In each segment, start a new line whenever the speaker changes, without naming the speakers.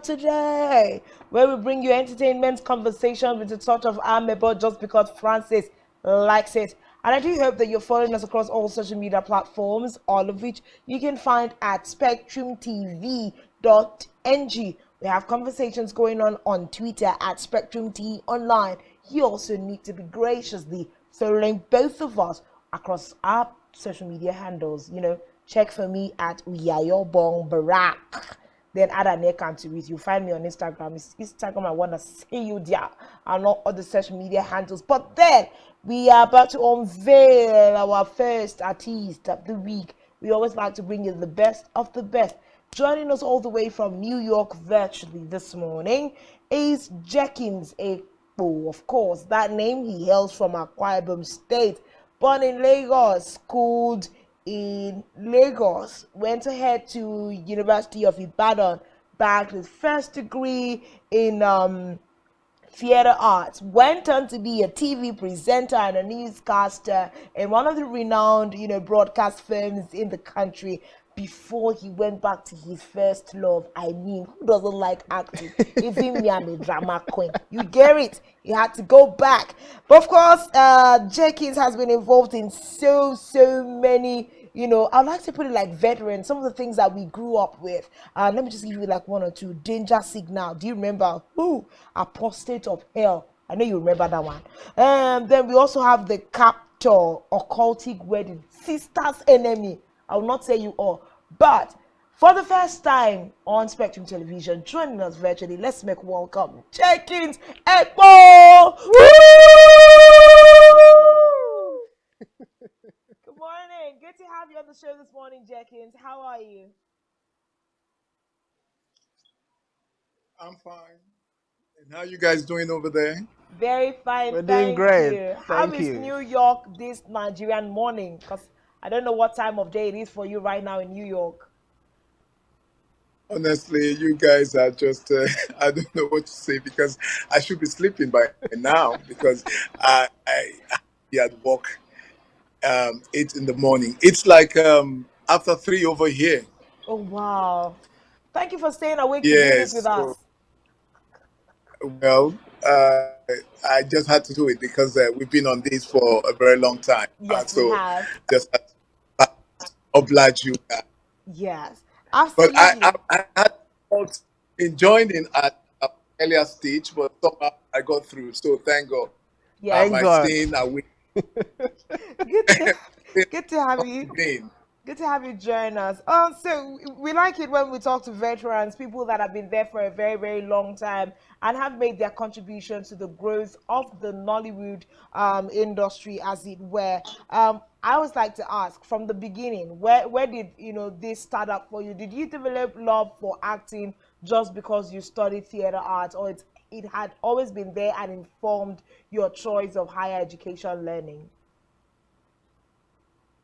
Today, where we bring you entertainment conversation with a touch of amebo just because Francis likes it. And I do hope that you're following us across all social media platforms, all of which you can find at spectrumtv.ng. We have conversations going on Twitter at spectrumt online. You also need to be graciously following both of us across our social media handles. Check for me at Uyayobong Barak. Then add an account to it. You find me on Instagram. It's Instagram. I want to see you there and not other social media handles. But then we are about to unveil our first artist of the week. We always like to bring you the best of the best. Joining us all the way from New York virtually this morning is Jenkins Ekpo. Of course, that name he hails from Akwa Ibom State. Born in Lagos, schooled in Lagos, went ahead to University of Ibadan, bagged his first degree in theater arts, went on to be a TV presenter and a newscaster in one of the renowned, broadcast firms in the country before he went back to his first love. I mean, who doesn't like acting? Even me, I'm a drama queen. You get it? He had to go back. But of course, Jenkins has been involved in so many, I'd like to put it like veterans, some of the things that we grew up with. Let me just give you like one or two. Danger Signal. Do you remember? Who? Apostate of Hell. I know you remember that one. Then we also have The Captor, Occultic Wedding, Sister's Enemy. I will not say you all. But for the first time on Spectrum Television, joining us virtually, let's make welcome Jenkins Ekpo. Good morning. Good to have you on the show this morning, Jenkins. How are you?
I'm fine. And how you guys doing over there?
Very fine.
We're doing
Thank
great.
you. How
Thank
is
you.
New York this Nigerian morning? Because I don't know what time of day it is for you right now in New York.
Honestly, you guys are just, I don't know what to say because I should be sleeping by now because I be at work 8 in the morning. It's like after 3 over here.
Oh, wow. Thank you for staying awake to do this with
Yes.
us.
So, well, I just had to do it because we've been on this for a very long time.
Yes, we
So
have.
just had to oblige you guys.
Yes,
But
absolutely.
I had thought in joining at an earlier stage, but somehow I got through. So thank God.
Yes.
Thank
My
God.
staying away
Good to, good to have you.
again.
Good to have you join us. So we like it when we talk to veterans, people that have been there for a very long time and have made their contribution to the growth of the Nollywood industry, as it were. I always like to ask from the beginning, where did this start up for you? Did you develop love for acting just because you studied theater arts, or it had always been there and informed your choice of higher education learning?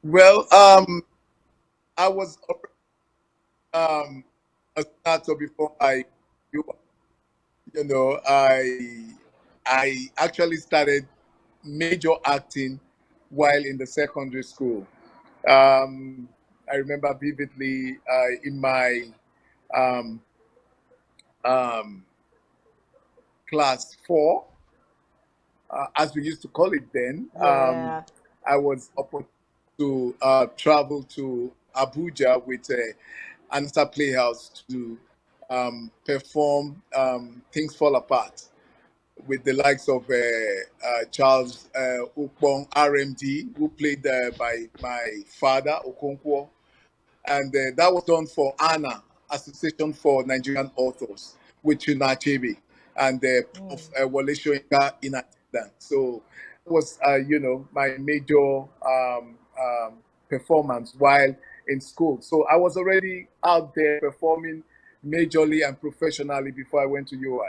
Well, I was a starter before you you know, I actually started major acting while in the secondary school. Um, I remember vividly in my um, um, class 4, as we used to call it then.
Yeah.
I was opportunity to travel to Abuja with Ansa Playhouse to perform Things Fall Apart with the likes of Charles Ukpong RMD, who played by my father, Okonkwo. And that was done for ANA, Association for Nigerian Authors, with Chuna Achebe and Prof. Wole Soyinka in attendance. So that was, my major performance while in school. So I was already out there performing majorly and professionally before I went to UI.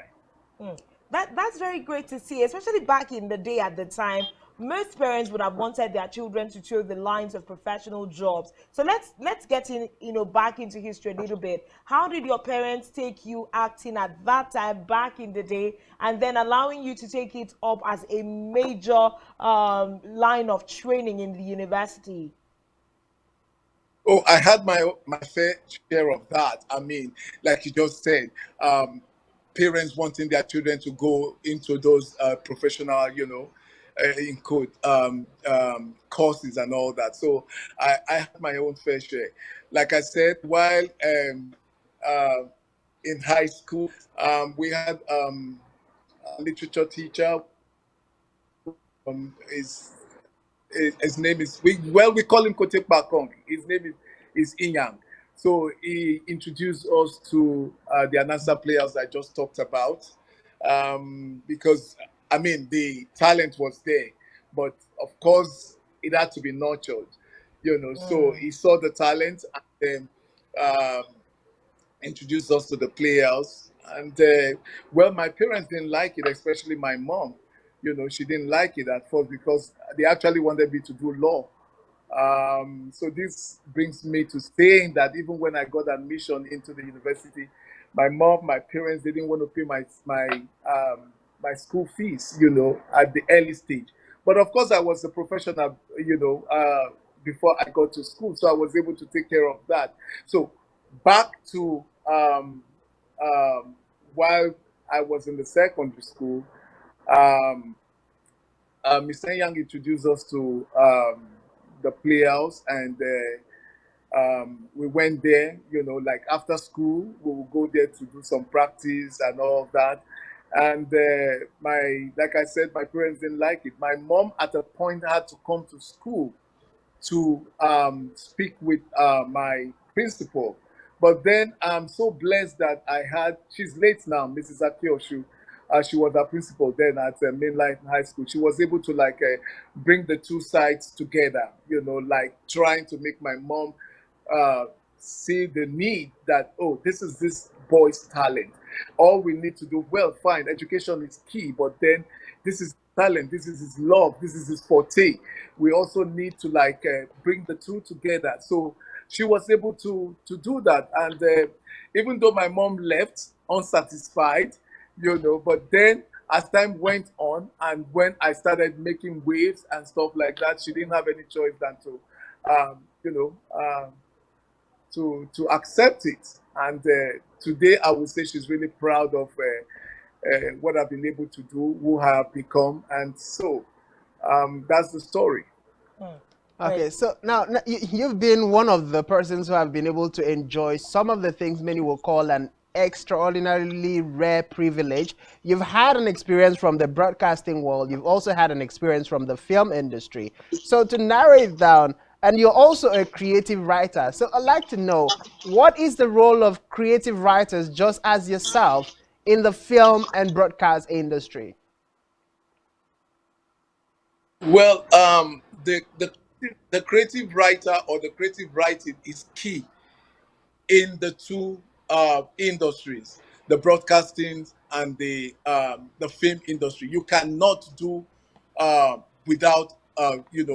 Mm. That's very great to see, especially back in the day at the time. Most parents would have wanted their children to show the lines of professional jobs. So let's get in, back into history a little bit. How did your parents take you acting at that time back in the day, and then allowing you to take it up as a major line of training in the university?
Oh, I had my fair share of that. I mean, like you just said, um, parents wanting their children to go into those professional, in code courses and all that. So I had my own fair share. Like I said, while uh, in high school, we had a literature teacher. Is his name is we call him Kote Bakong. His name is Inyang. So he introduced us to the announcer players I just talked about, because I mean the talent was there, but of course it had to be nurtured, So
Mm.
he saw the talent and then um, introduced us to the players. And well, my parents didn't like it, especially my mom. She didn't like it at first because they actually wanted me to do law. So this brings me to saying that even when I got admission into the university, my parents didn't want to pay my school fees, at the early stage. But of course, I was a professional, before I got to school, so I was able to take care of that. So back to um, while I was in the secondary school, um, Mr. Young introduced us to the playhouse, and we went there. Like after school, we would go there to do some practice and all of that. And like I said, my parents didn't like it. My mom, at a point, had to come to school to speak with my principal. But then I'm so blessed that she's late now, Mrs. Akioshu. She was our principal then at Mainline High School. She was able to bring the two sides together, like trying to make my mom uh, see the need that, oh, this is this boy's talent. All we need to do, well, fine, education is key, but then this is talent, this is his love, this is his forte. We also need to bring the two together. So she was able to do that. And even though my mom left unsatisfied, but then as time went on and when I started making waves and stuff like that, she didn't have any choice than to um, you know to accept it. And today I would say she's really proud of what I've been able to do, who I have become. And so that's the story.
Mm.
Okay,
Great.
so now you've been one of the persons who have been able to enjoy some of the things many will call an extraordinarily rare privilege. You've had an experience from the broadcasting world. You've also had an experience from the film industry. So to narrow it down, and you're also a creative writer. So I'd like to know, what is the role of creative writers just as yourself in the film and broadcast industry?
Well, the creative writer or the creative writing is key in the two industries, the broadcasting and the film industry. You cannot do without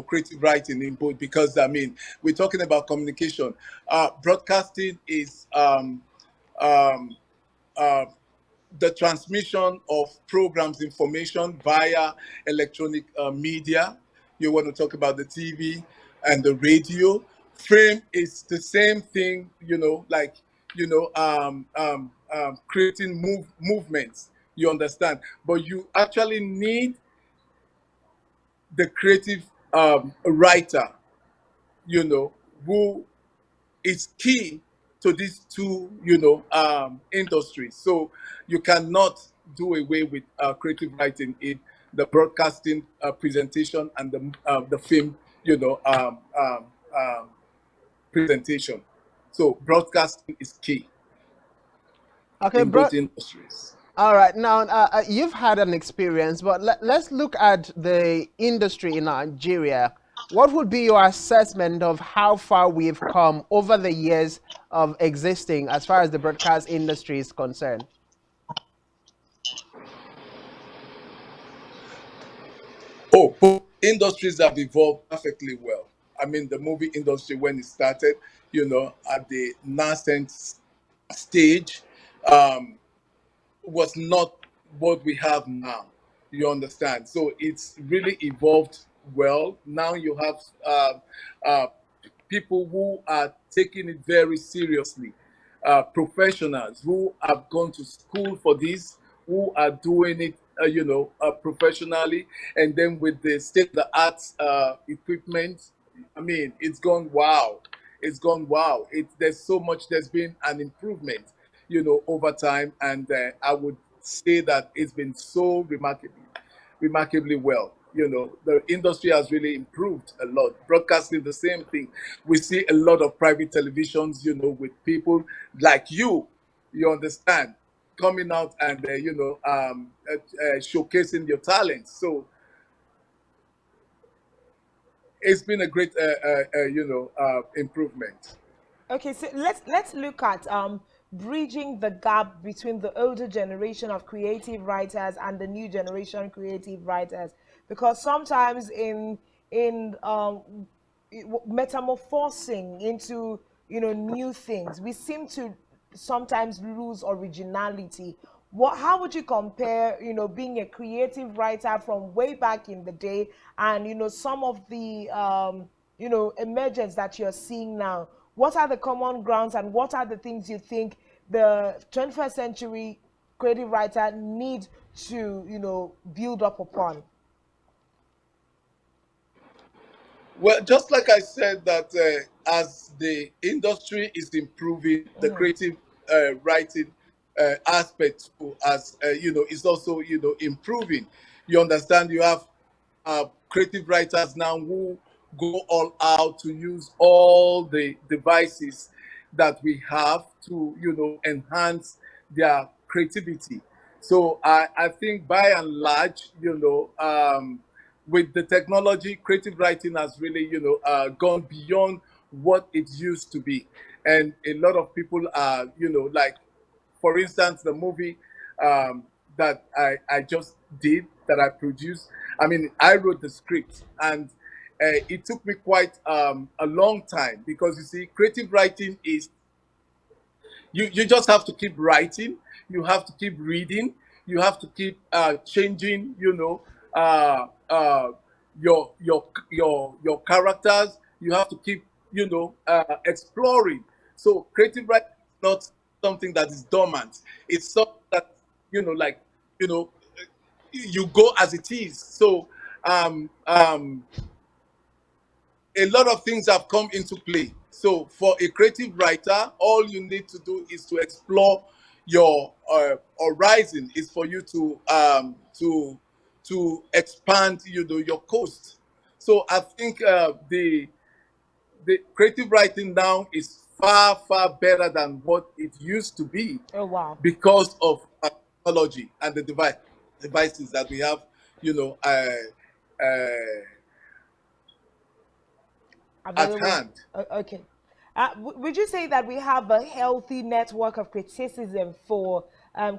creative writing in both, because I mean we're talking about communication. Broadcasting is um, uh, the transmission of programs information via electronic media. You want to talk about the TV and the radio. Frame is the same thing, creating movements. You understand, but you actually need the creative writer, who is key to these two, industries. So you cannot do away with creative writing in the broadcasting presentation and the film, um, presentation. So broadcasting is key
Okay,
in
bro.
both industries.
All right, now you've had an experience, but let's look at the industry in Nigeria. What would be your assessment of how far we've come over the years of existing as far as the broadcast industry is concerned?
Oh, both industries have evolved perfectly well. I mean, the movie industry, when it started, at the nascent stage, um, was not what we have now. You understand? So it's really evolved well. Now you have uh, people who are taking it very seriously, professionals who have gone to school for this, who are doing it, professionally, and then with the state-of-the-art equipment. I mean, it's gone wow. It's gone wow. There's so much. There's been an improvement, over time, and I would say that it's been so remarkably well. The industry has really improved a lot. Broadcasting, the same thing. We see a lot of private televisions, with people like you understand, coming out and, showcasing your talents. So it's been a great, improvement.
Okay, so let's look at bridging the gap between the older generation of creative writers and the new generation creative writers, because sometimes in metamorphosing into new things, we seem to sometimes lose originality. How would you compare being a creative writer from way back in the day and some of the emergence that you're seeing now? What are the common grounds and what are the things you think the 21st century creative writer need to build up upon?
Well, just like I said, that as the industry is improving, the creative writing aspect too, as is also improving. You understand? You have creative writers now who go all out to use all the devices that we have to enhance their creativity. So I think by and large, with the technology, creative writing has really, gone beyond what it used to be. And a lot of people are, like, for instance, the movie that I just did, that I produced. I mean, I wrote the script, and it took me quite a long time, because you see, creative writing is, you just have to keep writing, you have to keep reading, you have to keep changing, uh, uh, your characters. You have to keep exploring. So creative writing is not something that is dormant. It's something that, like, you know you go as it is. So um um a lot of things have come into play. So for a creative writer, all you need to do is to explore your horizon. Is for you to expand, your coast. So I think the creative writing now is far better than what it used to be,
Oh wow.
because of technology and the devices that we have, at
Available.
hand.
Okay. Would you say that we have a healthy network of criticism for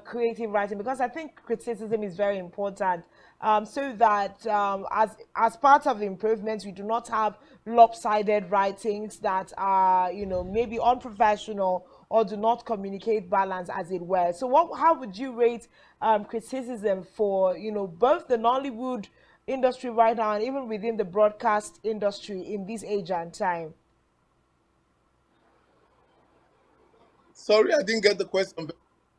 creative writing? Because I think criticism is very important, so that as part of the improvements, we do not have lopsided writings that are maybe unprofessional or do not communicate balance, as it were. So how would you rate criticism for both the Nollywood industry right now and even within the broadcast industry in this age and time?
Sorry, I didn't get the question.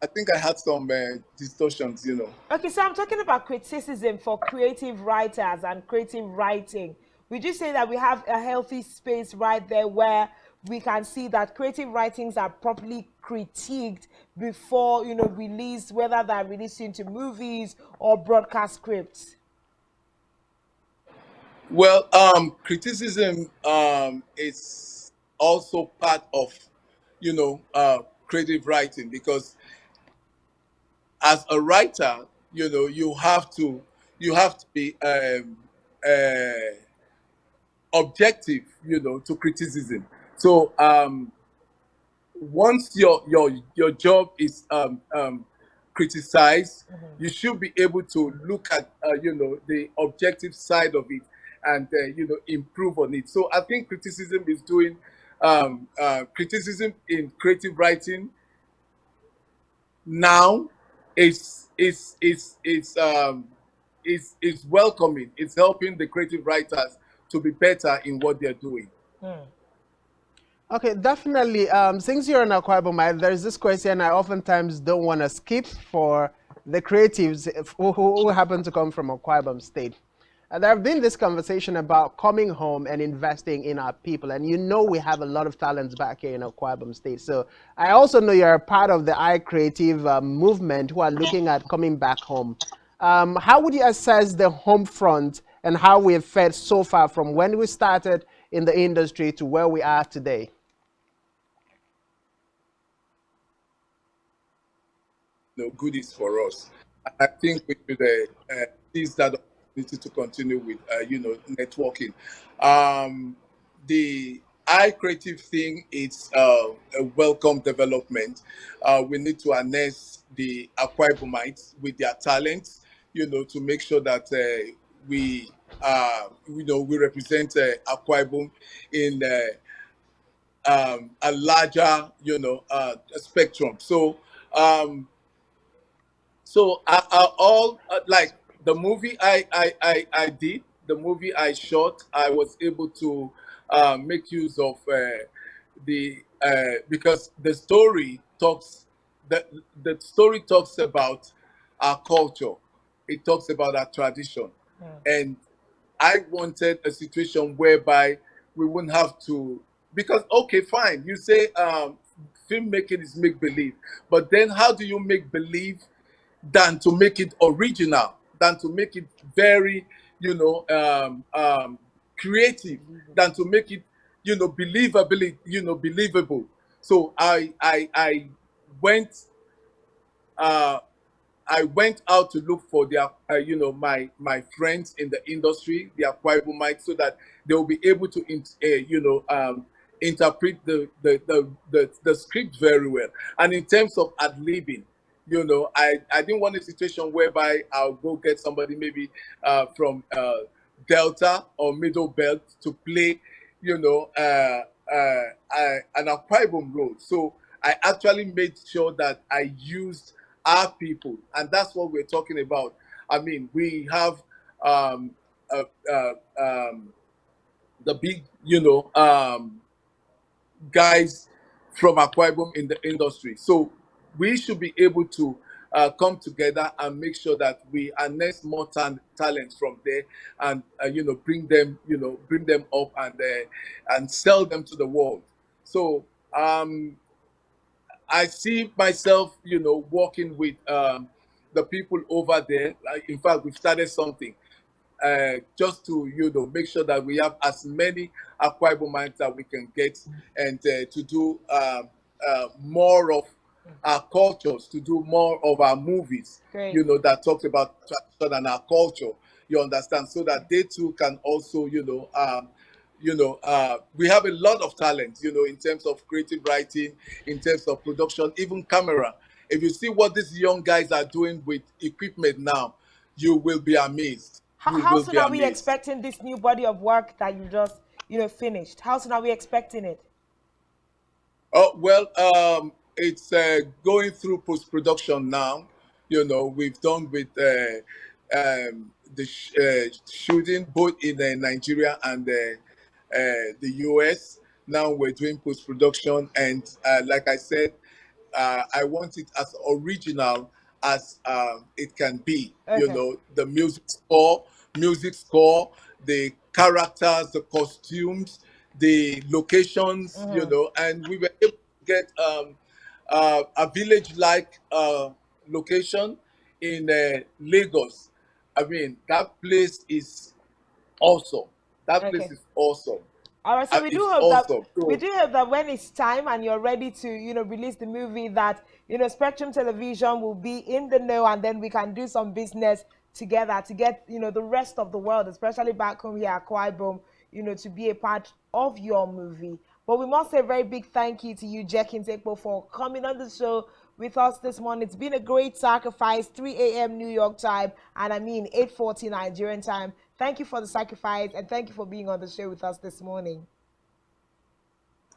I think I had some distortions.
Okay, so I'm talking about criticism for creative writers and creative writing. Would you say that we have a healthy space right there where we can see that creative writings are properly critiqued before released, whether they're released into movies or broadcast scripts?
Well, criticism is also part of, creative writing, because as a writer, you have to be uh, objective, to criticism. So once your job is criticized, you should be able to look at the objective side of it, and improve on it. So I think criticism in creative writing now is welcoming. It's helping the creative writers to be better in what they're doing.
Okay, definitely. Since you're an Akwa Ibomite, there's this question I oftentimes don't want to skip for the creatives who happen to come from Akwa Ibom State. There have been this conversation about coming home and investing in our people. And you know we have a lot of talents back here in Akwa Ibom State. So I also know you're a part of the iCreative movement who are looking at coming back home. How would you assess the home front and how we've fared so far from when we started in the industry to where we are today?
Goodies for us. I think we should seize that opportunity to continue with networking. Um, the iCreative thing is a welcome development. We need to harness the Akwa Ibomites with their talents, to make sure that we we represent Akwa Ibom in a larger spectrum. So all like the movie I did, the movie I shot, I was able to make use of the because the the story talks about our culture, it talks about our tradition, and I wanted a situation whereby we wouldn't have to, because okay, fine, you say filmmaking is make believe, but then how do you make believe than to make it original, than to make it very, creative, than to make it, believable. So went uh, I went out to look for their, my friends in the industry, the Akwa Ibomites, so that they will be able to, interpret the script very well. And in terms of ad libbing, I didn't want a situation whereby I'll go get somebody maybe from Delta or Middle Belt to play, an Akwa Ibom role. So I actually made sure that I used our people, and that's what we're talking about. I mean, we have um, uh, uh, um, the big, guys from Akwa Ibom in the industry. So we should be able to come together and make sure that we harness more talents from there, and bring them up and sell them to the world. So I see myself, working with the people over there. In fact, we've started something just to, make sure that we have as many Akwa Ibomites that we can get, and to do more of our cultures, to do more of our movies,
Great.
that talks about tradition and our culture. You understand, so that they too can also, we have a lot of talent, in terms of creative writing, in terms of production, even camera. If you see what these young guys are doing with equipment now, you will be amazed. You
How
will
soon
be
are we
amazed.
expecting this new body of work that you just, finished? How soon are we expecting it?
Oh well, it's going through post production now. We've done with the shooting both in Nigeria and the US. Now we're doing post production, and like I said, I want it as original as it can be.
Okay.
The music score, the characters, the costumes, the locations, and we were able to get a village-like location in Lagos. I mean, that place is awesome. That place
Okay.
is awesome.
All right, so we do
It's
hope that
awesome. So
when it's time and you're ready to, release the movie, that Spectrum Television will be in the know, and then we can do some business together to get the rest of the world, especially back home here at Akwa Ibom, to be a part of your movie. But we must say a very big thank you to you, Jekin Tekpo, for coming on the show with us this morning. It's been a great sacrifice, 3 a.m. New York time, and I mean 8:40 Nigerian time. Thank you for the sacrifice, and thank you for being on the show with us this morning.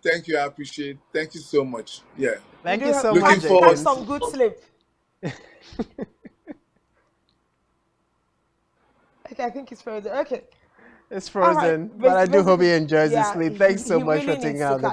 thank you. I appreciate. Thank you so much. Yeah.
Thank you so
Looking
much,
forward.
Catch
Jenkins.
some good sleep. Okay, I think it's frozen. Okay.
It's
All right.
frozen, but I do hope he enjoys his
Yeah,
sleep. Thanks so
he
much for
really
taking
needs to
out the
catch